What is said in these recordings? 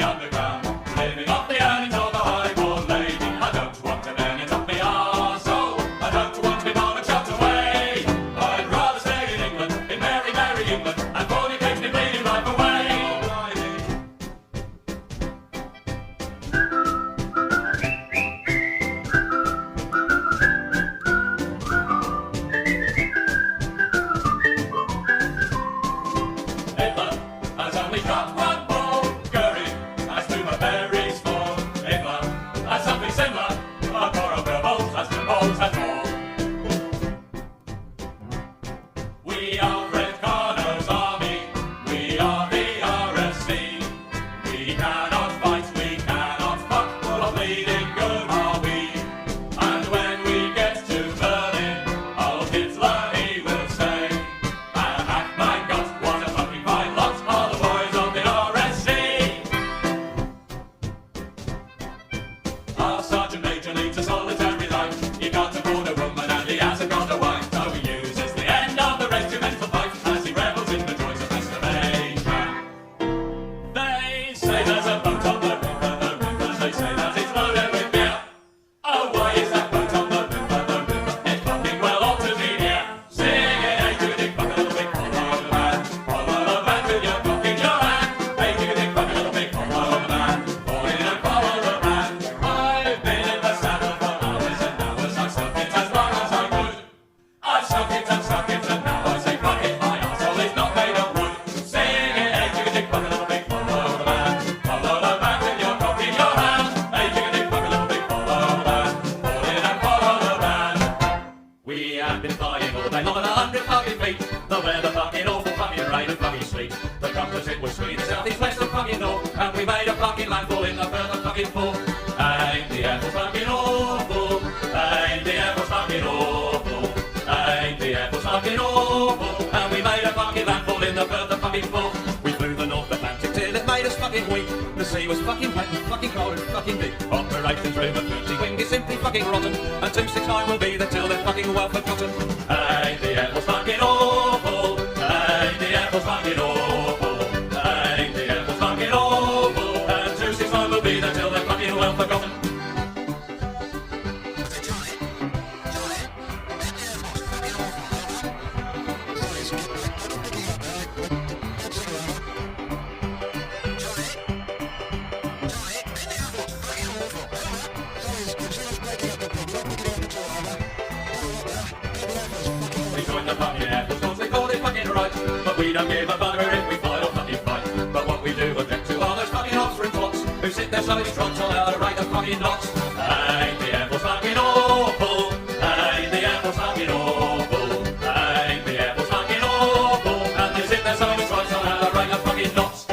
the underground, living off the earnings of a high-born lady. I don't want a million off me arsehole. I don't want to be born and chucked away. I'd rather stay in England, in merry, merry England, and fornicate me bleeding life away. Hitler has only got one ball, Goering has two berries for. Hitler has something similar, a coral balls has two balls at all. We are Fred Carno's army, we are the RSC. We cannot fight, we cannot fuck, full of bleeding good are we. And when we get to Berlin, old Hitler he will say, "Ah, my God, what a fucking fine lot are the boys of the RSC." Our sergeant major leads a solitary life. He can't afford a woman and he hasn't got a wife, so he uses the end of the regimental fight as he revels in the joys of masturbation. They say there's a boat on the river, they say that it's loaded with beer. Oh, why is that boat on the river, it fucking well ought to be here. Singing, hey, dick, fuck a little bit, follow the man with your cock in your hand. Hey, dick, fuck a little bit, follow the man, fall in and follow the man. I've been in the saddle for hours and hours, I've stuck it as long as I could. I've stuck it and now I say fuck it, my arsehole is not made of wood. Singing, hey, dick, fuck a little bit, follow the man with your cock in your hand. Hey, dick, fuck a little bit, follow the man, fall in and follow the man. We have been flying all day long on 100 fucking feet. The weather fucking awful, fucking rain and fucking sleet. The composite was sweet, the south east, west and fucking north, and we made a fucking landfall in the further fucking fall. Ain't the air was fucking awful, ain't the air was fucking awful, ain't the air was fucking awful, and we made a fucking landfall in the further fucking fall. We flew the North Atlantic till it made us fucking weak. The sea was fucking wet and fucking cold and fucking deep. Operations room at 30 wing is simply fucking rotten, and 269 will be there till they're fucking well forgotten. Ain't the air was fucking awful, ain't the air was fucking awful, ain't the air was fucking awful, and 269 will be there till they're fucking well forgotten. We joined the fucking Air Force cause they call it fucking right, but we don't give a bugger if we fight or fucking fight. But what we do object to are those fucking Oxford twats who sit there slowly trot on at a rate of fucking knots. Ain't the Air Force fucking awful, ain't the Air Force fucking awful, ain't the Air Force fucking awful, and they sit there slowly trot on at a rate of fucking knots.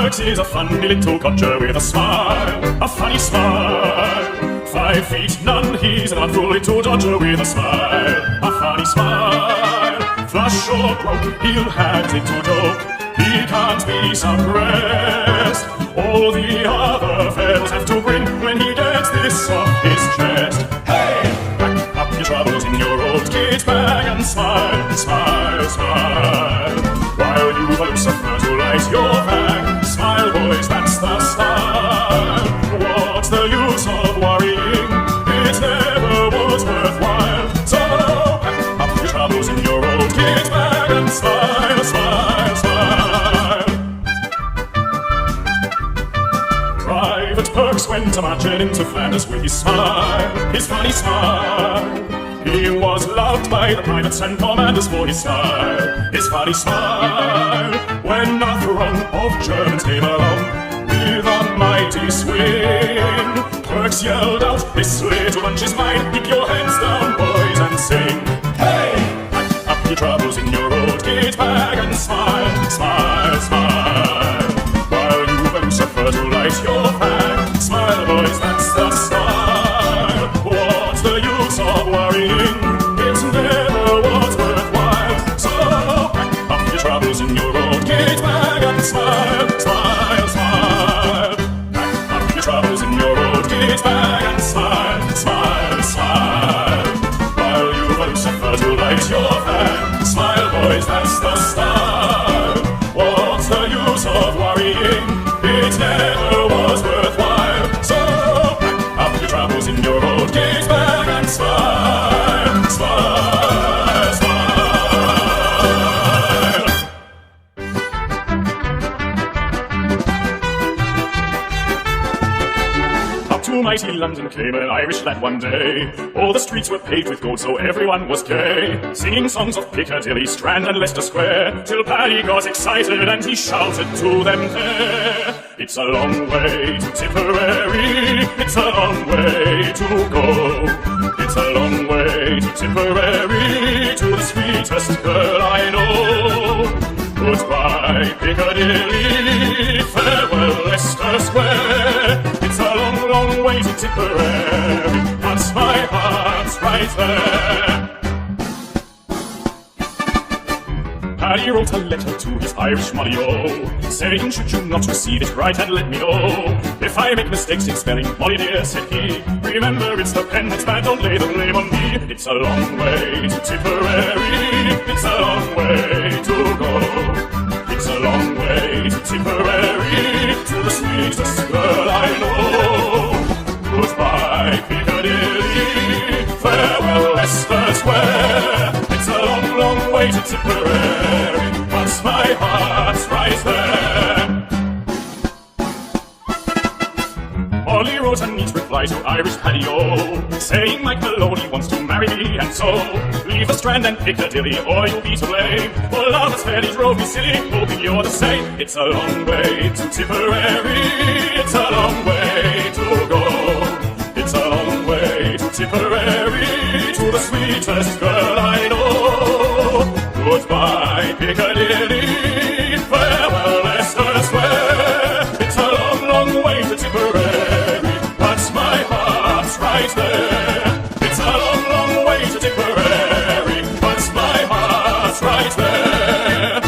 Perks is a funny little codger with a smile, a funny smile. 5 feet none, he's an artful little dodger with a smile, a funny smile. Flush or broke, he'll have it to joke, he can't be suppressed. All the other fellows have to grin when he gets this off his chest. Hey! Pack up your troubles in your old kit bag and smile, smile, smile. While you Lucifer to light your fag, smile boys, that's the style. What's the use of worrying? It never was worthwhile. So pack up your troubles in your old kit bag and smile, smile, smile. Private Perks went a marching into Flanders with his smile, his funny smile. He was loved by the privates and commanders for his style, his funny smile. When a throng of Germans came along with a mighty swing, Perks yelled out, "This little bunch is mine, keep your hands down, boys, and sing." Hey! Pack up your troubles in your old kit bag and smile, smile, smile. While you Lucifer to light your fag, smile, boys, that's the style. What's the use of worrying? It never was worthwhile. So pack up your troubles in your old kit bag and smile, smile, smile. Pack up your troubles in your old kit bag and smile, smile, smile. While you Lucifer to light your fag, smile, boys, that's the style. What's the use of worrying? It never was worthwhile. So pack up your troubles in your old kit bag and smile, smile, smile. Up to mighty London came an Irish lad one day. All the streets were paved with gold, so everyone was gay, singing songs of Piccadilly, Strand and Leicester Square, till Paddy got excited and he shouted to them there, "It's a long way to Tipperary, it's a long way to go. It's a long way to Tipperary, to the sweetest girl I know. Goodbye Piccadilly, farewell Leicester Square. It's a long, long way to Tipperary, but my heart's right there." Paddy wrote a letter to his Irish Molly-O, saying, "Should you not receive it, write and let me know. If I make mistakes in spelling, Molly dear," said he, "remember it's the pen that's bad, don't lay the blame on me. It's a long way to Tipperary, it's a long way to go. It's a long way to Tipperary, to the sweetest girl I know. Goodbye Piccadilly, farewell Leicester Square. It's a long, long way to Tipperary, but my heart's right there." Molly wrote a neat reply to Irish Paddy-O, saying Mike Maloney wants to marry me, and so leave the Strand and Piccadilly or you'll be to blame. For love has fairly drove me silly, hoping you're the same. It's a long way to Tipperary, it's a long way to go. It's a long way to Tipperary, to the sweetest girl I know. Goodbye Piccadilly, farewell Leicester Square. It's a long, long way to Tipperary, but my heart's right there. It's a long, long way to Tipperary, but my heart's right there.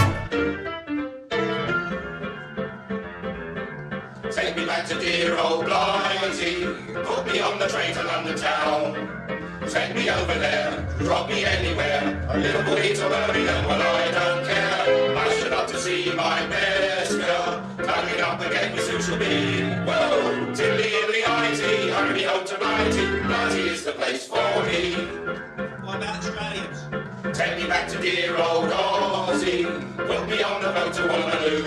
Take me back to dear old Blighty, put me on the train to London town. Take me over there, drop me anywhere, a little bit of Birmingham, well I don't care. I should love to see my best girl, coming up again with who she'll be. Whoa, tiddly-iddly-ighty, hurry me home to Blighty, Blighty is the place for me. What about Australians? Take me back to dear old Aussie, put me on the boat to Waterloo.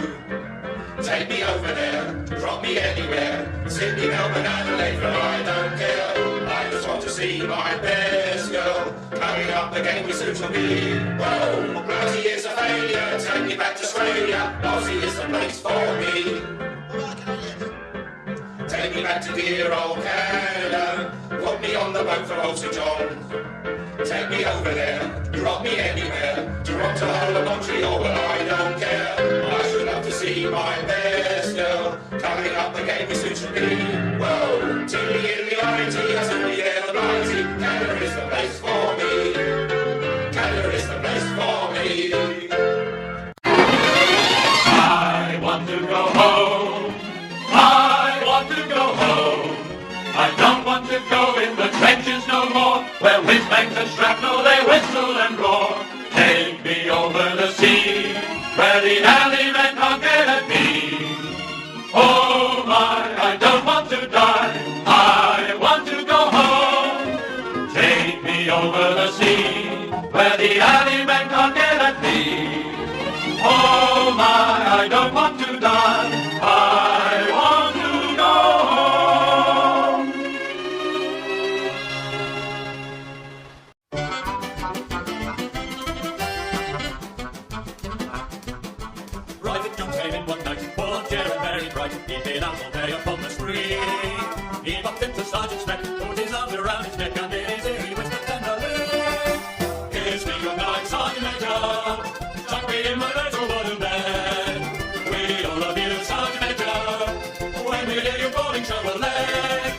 Take me over there, drop me anywhere, Sydney, Melbourne, Adelaide, but I don't care. I just want to see my best girl, coming up again with who she'll be. Whoa, Blighty is a failure, take me back to Australia, Aussie is the place for me. What about Canadians? Take me back to dear old Canada, put me on the boat for Old St. John. Take me over there, drop me anywhere, Toronto, Montreal, but I don't care. I should love to see my best girl, every suits me. Whoa, T-E-L-E-I-T, I certainly get the mighty. Canada is the place for me. Canada is the place for me. I want to go home. I want to go home. I don't want to go in the trenches no more, where whiz-bangs and shrapnel they whistle and roar. Take me over the sea, where the alley men can't get at me. Oh my, I don't want to die. I want to go home. Take me over the sea, where the alley men can't get at me. Oh my, I don't want to die. I want to go home. Private John came in one night, full of cheer and very bright. He did ample day upon the spree. He bumped into Sergeant Smith, put his arms around his neck, and in his ear he whispered tenderly, "Kiss me goodnight, Sergeant Major. Tuck me in my little wooden bed. We all love you, Sergeant Major. When we hear you falling, show a leg.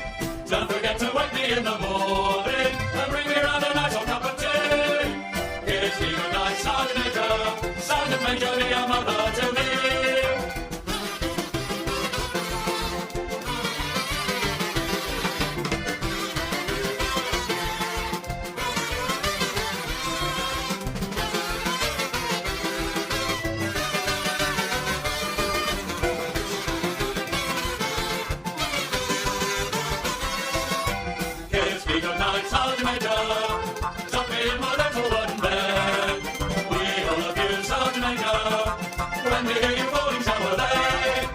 Don't forget to wake me in the morning and bring me round a nice hot cup of tea. Kiss me goodnight, Sergeant Major. Sergeant Major, be a mother to me." Kiss me goodnight, Sergeant Major. Tuck me in my little wooden bed. We all love you, Sergeant Major. When we hear you falling, shower leg.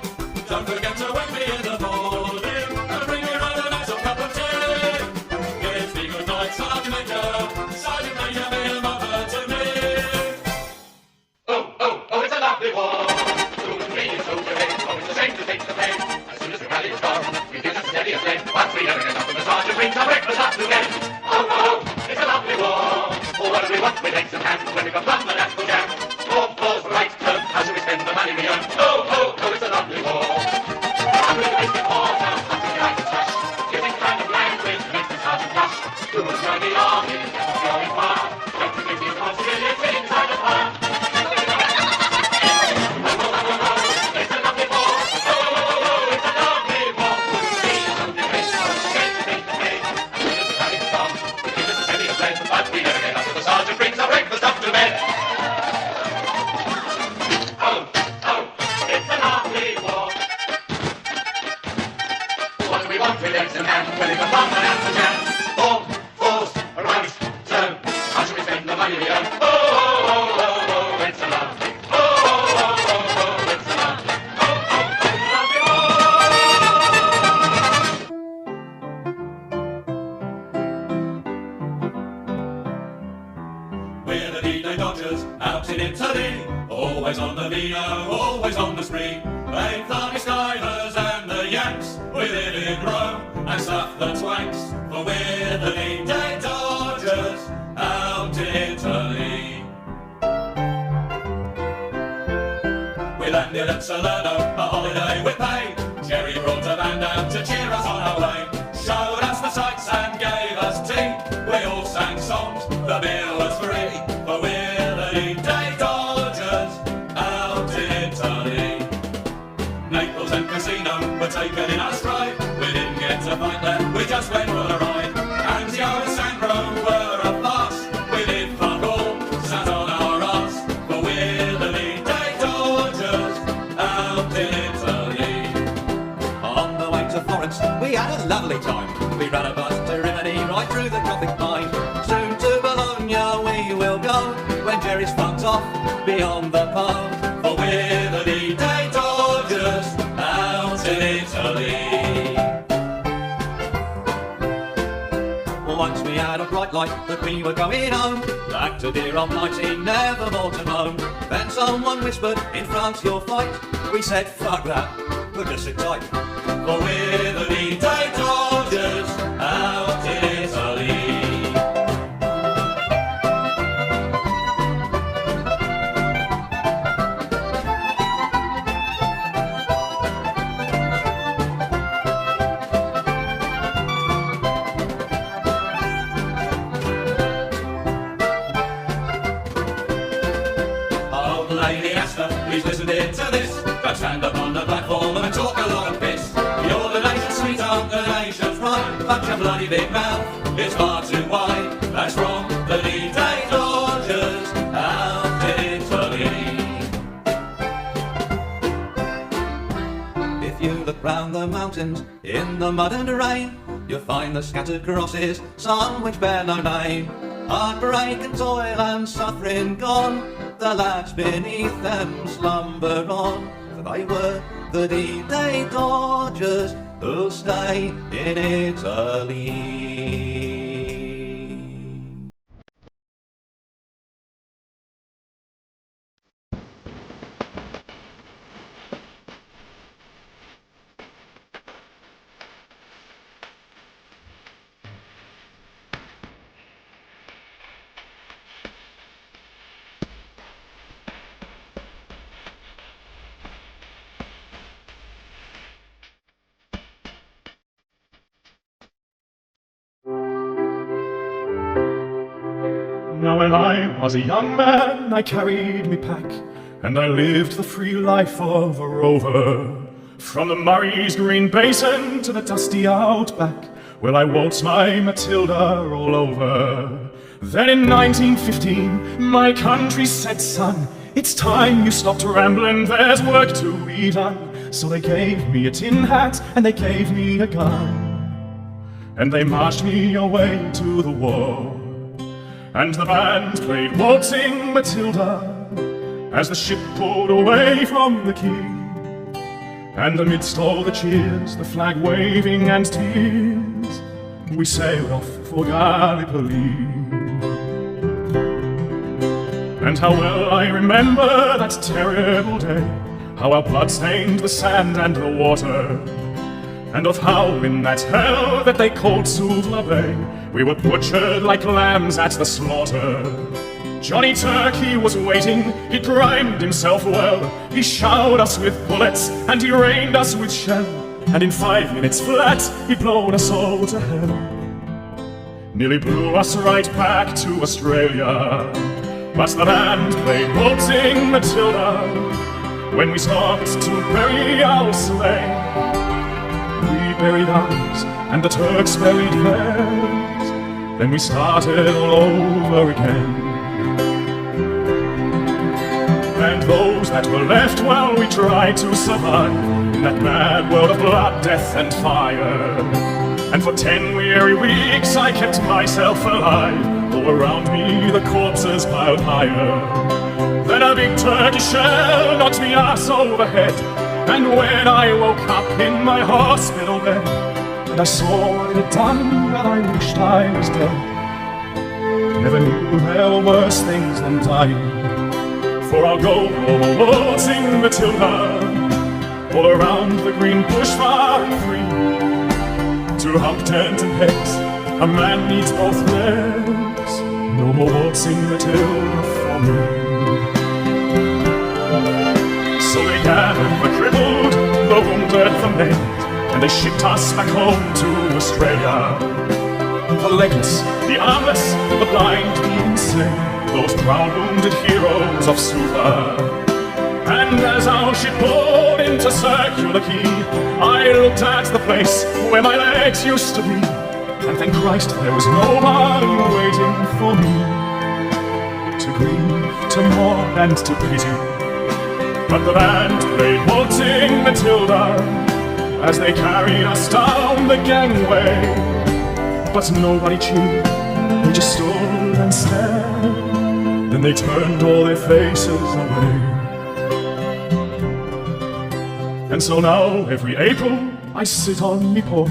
Don't forget to wake me in the morning and bring me round a nice hot cup of tea. Kiss me goodnight, Sergeant Major. Sergeant Major, be a mother to me. Oh, oh, oh, it's a lovely war. Who's really so great? Oh, it's a shame to take the pain. As soon as the rally is gone, we feel just as steady as flame. Once we never get up, and the sergeant brings our breakfast up again. Oh, oh, it's a lovely war. Oh, what do we want with eggs and ham when we got plum and apple jam? All falls the right turn. How should we spend the money we earn? Oh, oh, oh, it's a lovely war. I'm with the biscuit war now, hunting like a trash. Using kind of language makes the sergeant blush. Who will join the army? That's going far. Don't forget the responsibility inside the bar. But we never get up till the sergeant brings our breakfast up to bed. Oh, oh, it's a lovely war. What do we want with eggs and ham when we got plum and apple jam? All falls a right turn. How should we spend the money we earn? Oh, oh, oh, oh, oh, it's a lovely. Oh, oh, oh, oh, oh, it's a lovely. Oh, oh, oh, it's a lovely war. We're the D-Day Dodgers, out in Italy. Always on the Vino, always on the spree. They fly skivers and the Yanks. We live in Rome and stuff the twanks. For we're the D-Day Dodgers, out in Italy. We landed at Salerno, a holiday with pay. Jerry brought a band out to cheer us on our way. Showed us the sights and gave us tea. We all sang songs, the beer was free. For we're the D-Day Dodgers, out in Italy. Naples and Casino were taken in our stride. We didn't get to fight there, we just went for a ride. Anzio and Sangro were a farce. We did fuck all, sat on our arse. For we're the D-Day Dodgers, out in Italy. On the way to Florence, we had a lovely time. We ran a bus to Rimini, right through the Gothic line. Soon to Bologna we will go, when Jerry's fucked off beyond the Po. For we're the D-Day Dodgers, out in Italy. Once we had a bright light that we were going home, back to dear old 19, never more to moan. Then someone whispered, in France you'll fight. We said, fuck that, we'll just sit tight. For we're the D-Day Dodgers, out in Italy. much a bloody big mouth. It's far too wide. That's from the D-Day Dodgers out in Italy. If you look round the mountains in the mud and the rain, you'll find the scattered crosses, some which bear no name. Heartbreak and toil and suffering gone, the lads beneath them slumber on. For they were the D-Day Dodgers who'll stay in Italy. Now when I was a young man, I carried me pack, and I lived the free life of a rover. From the Murray's green basin to the dusty outback, well, I waltzed my Matilda all over. Then in 1915, my country said, son, it's time you stopped rambling, there's work to be done. So they gave me a tin hat and they gave me a gun, and they marched me away to the war. And the band played Waltzing Matilda as the ship pulled away from the quay. And amidst all the cheers, the flag waving and tears, we sailed off for Gallipoli. And how well I remember that terrible day, how our blood stained the sand and the water, and of how in that hell that they called Suvla Bay, we were butchered like lambs at the slaughter. Johnny Turkey was waiting, he primed himself well, he showered us with bullets and he rained us with shell, and in 5 minutes flat he'd blown us all to hell. Nearly blew us right back to Australia, but the band played Waltzing Matilda when we stopped to bury our slain. We buried ours, and the Turks buried theirs. Then we started all over again. And those that were left, well, we tried to survive in that mad world of blood, death and fire. And for 10 weary weeks I kept myself alive, though around me the corpses piled higher. Then a big Turkish shell knocked me ass overhead, and when I woke up in my hospital bed, and I saw what it had done, that I wished I was dead. Never knew there were worse things than dying. For I'll go waltzing Matilda all around the green bush far and free. To hump tent and pegs, a man needs both legs. No more waltzing Matilda for me. So they gathered the crippled, the wounded, the maimed, and they shipped us back home to Australia. The legless, the armless, the blind, the insane, those proud wounded heroes of Suvla. And as our ship pulled into Circular Quay, I looked at the place where my legs used to be, and thank Christ there was nobody waiting for me to grieve, to mourn, and to pity. But the band played Waltzing Matilda as they carried us down the gangway. But nobody cheered, they just stood and stared. Then they turned all their faces away. And so now every April I sit on me porch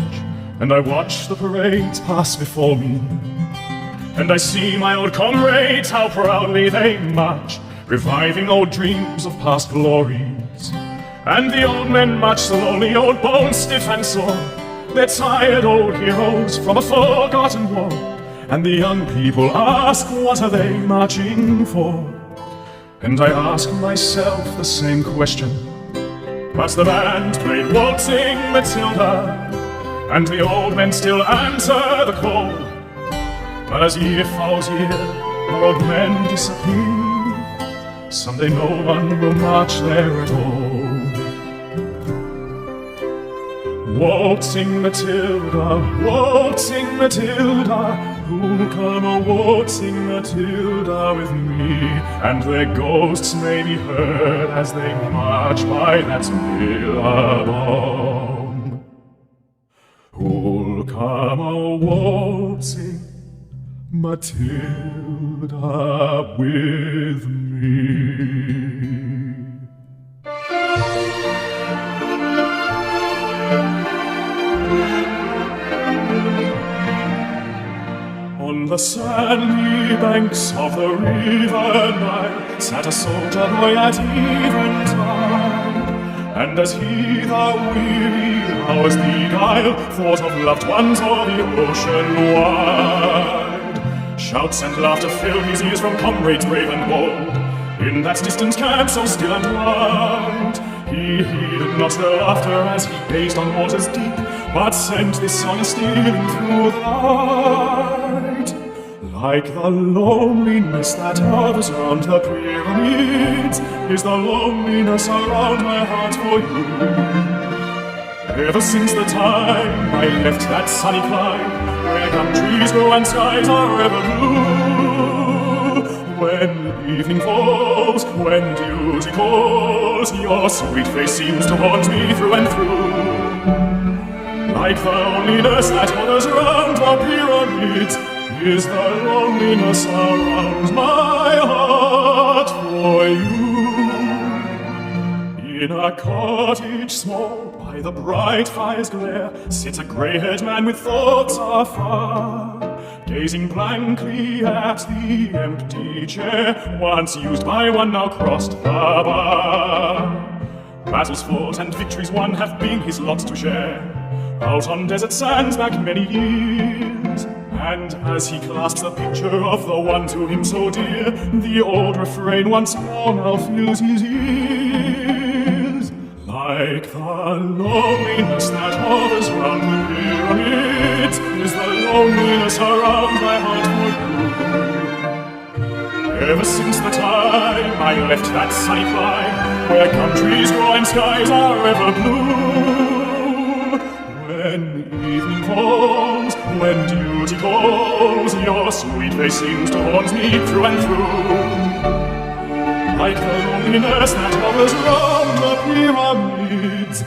and I watch the parades pass before me. And I see my old comrades, how proudly they march, reviving old dreams of past glories. And the old men march slowly, old bones stiff and sore, they're tired old heroes from a forgotten war. And the young people ask, what are they marching for? And I ask myself the same question. But the band played Waltzing Matilda, and the old men still answer the call. But as year follows year, more old men disappear. Someday no one will march there at all. waltzing Matilda, who'll come a waltzing Matilda with me, and their ghosts may be heard as they march by that billabong. Who'll come a waltzing Matilda with me? On the sandy banks of the river Nile sat a soldier boy at eventide, and as he the weary hours beguiled, thought of loved ones o'er the ocean wide. Shouts and laughter filled his ears from comrades brave and bold, in that distant camp so still and white. He heeded not the laughter as he gazed on waters deep, but sent this song stealing through the night. Like the loneliness that hovers round the pyramids, is the loneliness around my heart for you. Ever since the time I left that sunny clime, where gum trees grow and skies are ever blue, when evening falls, when duty calls, your sweet face seems to haunt me through and through. Like the loneliness that hovers round the pyramids, is the loneliness around my heart for you. In a cottage small, by the bright fire's glare, sits a grey-haired man with thoughts afar, gazing blankly at the empty chair, once used by one, now crossed the bar. Battles fought and victories won have been his lot to share, out on desert sands back many years. And as he clasps the picture of the one to him so dear, the old refrain once more now fills his ears. Like the loneliness that hovers round the pyramids, is the loneliness around my heart for you. Ever since the time I left that sunny clime, where countries grow and skies are ever blue, when evening falls, when duty calls, your sweet face seems to haunt me through and through. Like the loneliness that hovers round the pyramids,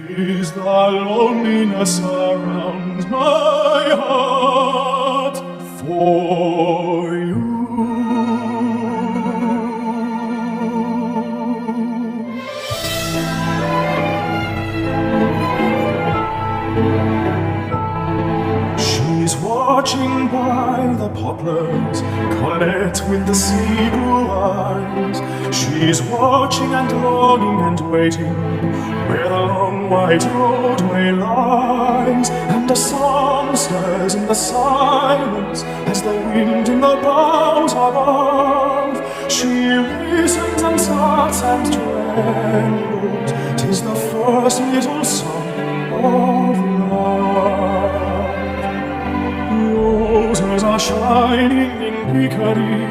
is the loneliness around my heart for you. Watching by the poplars, Colette with the sea blue eyes. She's watching and longing and waiting, where the long white roadway lies. And a song stirs in the silence, as the wind in the boughs above. She listens and starts and trembles, 'tis the first little song of love. Roses are shining in Piccadilly,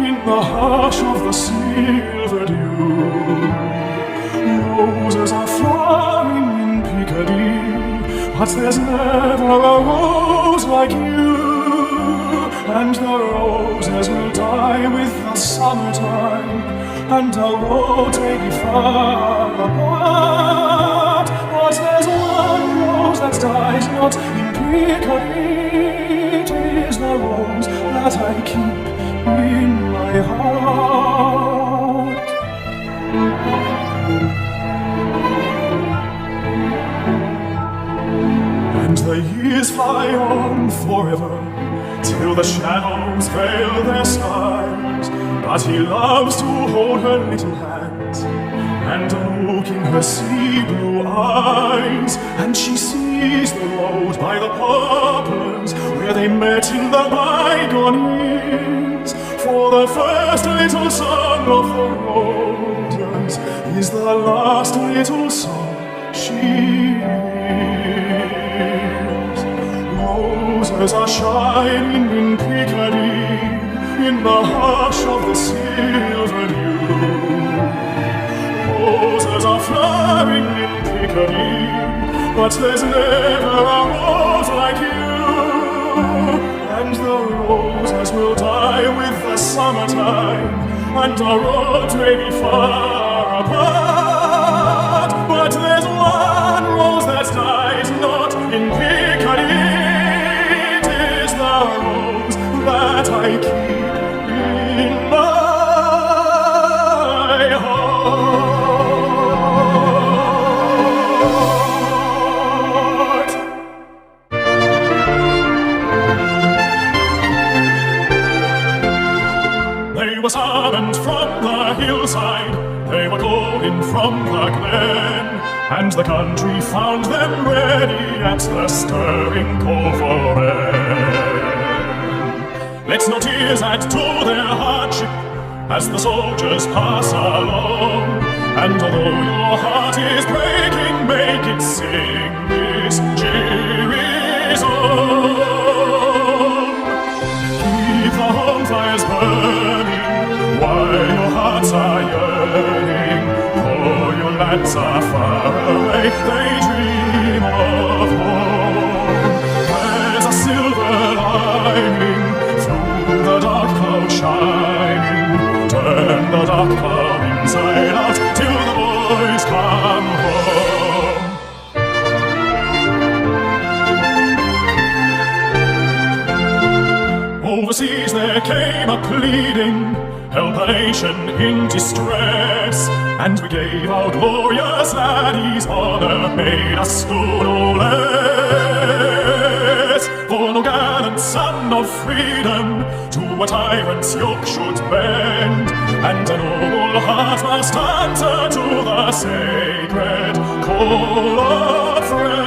in the hush of the silver dew. Roses are flowering in Piccadilly, but there's never a rose like you. And the roses will die with the summertime, and our roads may be far apart. But there's one rose that dies not in Piccadilly. It is the rose that I keep in my heart. And the years fly on forever, till the shadows veil their skies. But he loves to hold her little hands, and look in her sea blue eyes. And she sees the road by the poplars, where they met in the bygone years. For the first little song of the roses is the last little song she hears. Roses are shining in Piccadilly, in the hush of the silver dew. Roses rivers are flowing in Piccadilly, but there's never a rose like you. And the roses will die with the summertime, and our roads may be far apart, but there's one rose that dies not in Piccadilly. It is the rose that I keep in my heart. They were summoned from the hillside, they were going from the glen, and the country found them ready at the stirring call for rain. Let no tears add to their hardship as the soldiers pass along, and although your heart is breaking, make it sing this cheery song. Keep the home fires burning while your hearts are yearning. Though your lads are far away, they dream of home. There's a silver lining through the dark cloud shining. Turn the dark cloud inside out till the boys come home. Overseas there came a pleading, help a nation in distress, and we gave our glorious laddies honor, made us stood no less. For no gallant son of freedom to a tyrant's yoke should bend, and a noble heart must answer to the sacred call of friend.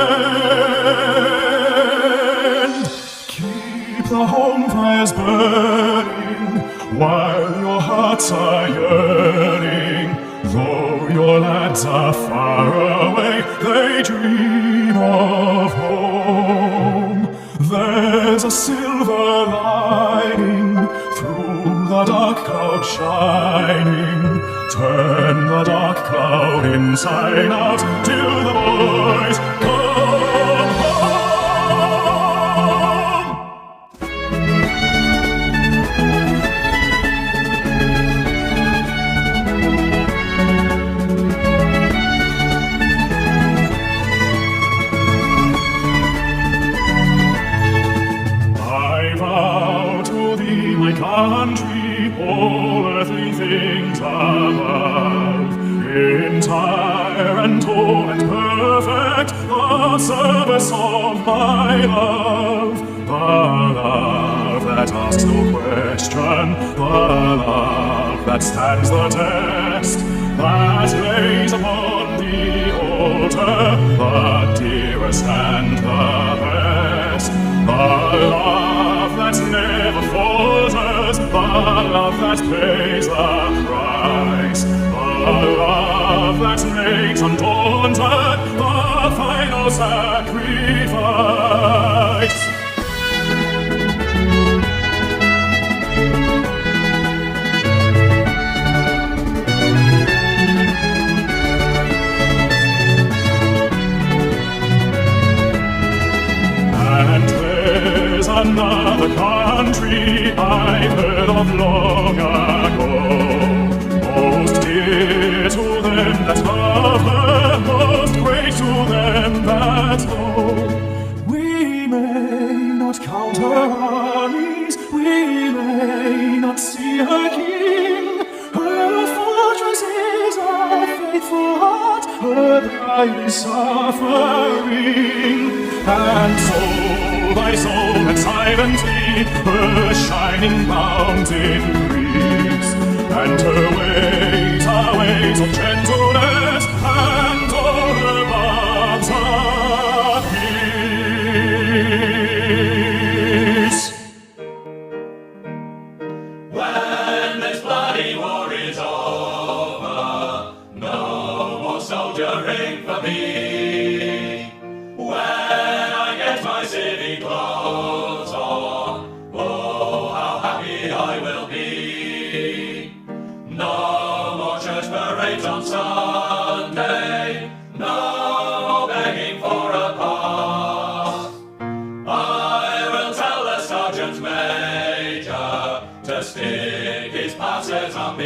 Keep the home fires burning while your hearts are yearning. Though your lads are far away, they dream of home. There's a silver lining through the dark cloud shining. Turn the dark cloud inside out till the boys come home. Country, all earthly things above, entire and whole and perfect, the service of my love, the love that asks no question, the love that stands the test, that lays upon the altar the dearest and the best, the love that never falters, the love that pays the price, the love that makes undaunted the final sacrifice. And there's another country I heard of long ago, most dear to them that love her, most great to them that know. We may not count her armies, we may not see her king, her fortress is a faithful heart, her pride is suffering, and soul by soul and silently her shining mountain creeps, and her ways are ways of gentleness, and all her paths are peace. When this bloody war is over, no more soldiering for me. When I get my city clothes on, oh, how happy I will be. No more church parades on Sunday. stick, his past says I'm